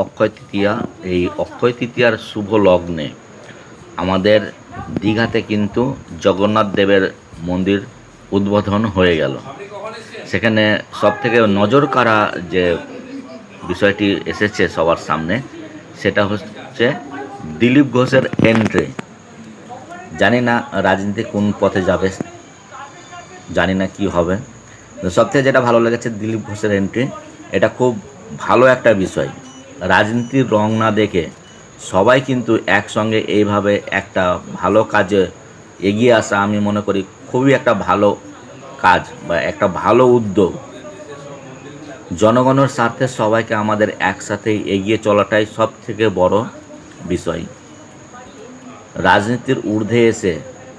অক্ষয় তৃতীয়া। এই অক্ষয় তৃতীয়ার শুভ লগ্নে আমাদের দীঘাতে কিন্তু জগন্নাথ দেবের মন্দির উদ্বোধন হয়ে গেল। সেখানে সবথেকে নজর কাড়া যে বিষয়টি এসেছে সবার সামনে, সেটা হচ্ছে দিলীপ ঘোষের এন্ট্রি। জানি না রাজনীতি কোন পথে যাবে, জানি না কি হবে। তো সবথেকে যেটা ভালো লেগেছে দিলীপ ঘোষের এন্ট্রি, এটা খুব ভালো একটা বিষয়। রাজনীতির রং না দেখে সবাই কিন্তু একসঙ্গে এইভাবে একটা ভালো কাজে এগিয়ে আসা, আমি মনে করি খুবই একটা ভালো কাজ বা একটা ভালো উদ্যোগ। জনগণের স্বার্থে সবাইকে আমাদের একসাথে এগিয়ে চলাটাই সব থেকে বড় বিষয়। রাজনীতির ঊর্ধ্বে এসে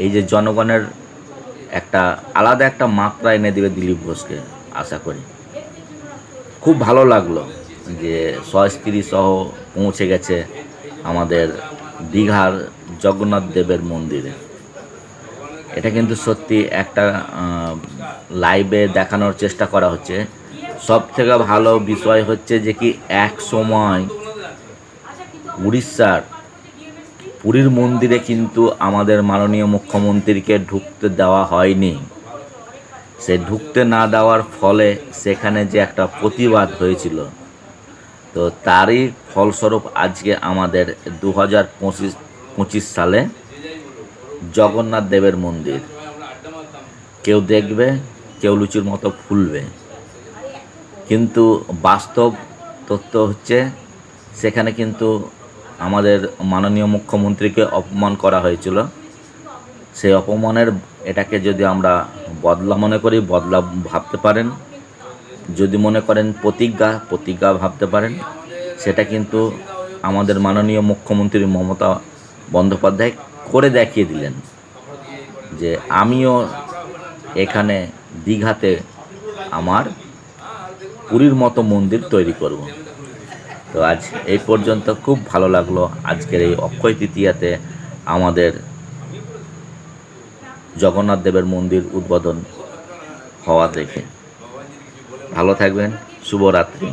এই যে জনগণের একটা আলাদা একটা মাত্রা এনে দেবে দিলীপ ঘোষকে, আশা করি। খুব ভালো লাগলো যে স্ত্রী সহ পৌঁছে গেছে আমাদের দীঘার জগন্নাথ দেবের মন্দিরে। এটা কিন্তু সত্যি একটা লাইভে দেখানোর চেষ্টা করা হচ্ছে। সব থেকে ভালো বিষয় হচ্ছে যে কি এক সময় উড়িষ্যার পুরীর মন্দিরে কিন্তু আমাদের মাননীয় মুখ্যমন্ত্রীকে ঢুকতে দেওয়া হয়নি। সে ঢুকতে না দেওয়ার ফলে সেখানে যে একটা প্রতিবাদ হয়েছিল, তো তারই ফলস্বরূপ আজকে আমাদের 2025 সালে জগন্নাথ দেবের মন্দির কেউ দেখবে, কেউ লুচির মতো ফুলবে, কিন্তু বাস্তব তথ্য হচ্ছে সেখানে কিন্তু আমাদের মাননীয় মুখ্যমন্ত্রীকে অপমান করা হয়েছিল। সেই অপমানের এটাকে যদি আমরা বদলা মনে করি, বদলা ভাবতে পারেন। যদি মনে করেন প্রতিজ্ঞা ভাবতে পারেন। সেটা কিন্তু আমাদের মাননীয় মুখ্যমন্ত্রী মমতা বন্দ্যোপাধ্যায় করে দেখিয়ে দিলেন যে আমিও এখানে দীঘাতে আমার পুরীর মতো মন্দির তৈরি করব। তো আজ এই পর্যন্ত। খুব ভালো লাগলো আজকের এই অক্ষয় তৃতীয়াতে আমাদের জগন্নাথ দেবের মন্দির উদ্বোধন হওয়া দেখে। ভালো থাকবেন, শুভরাত্রি।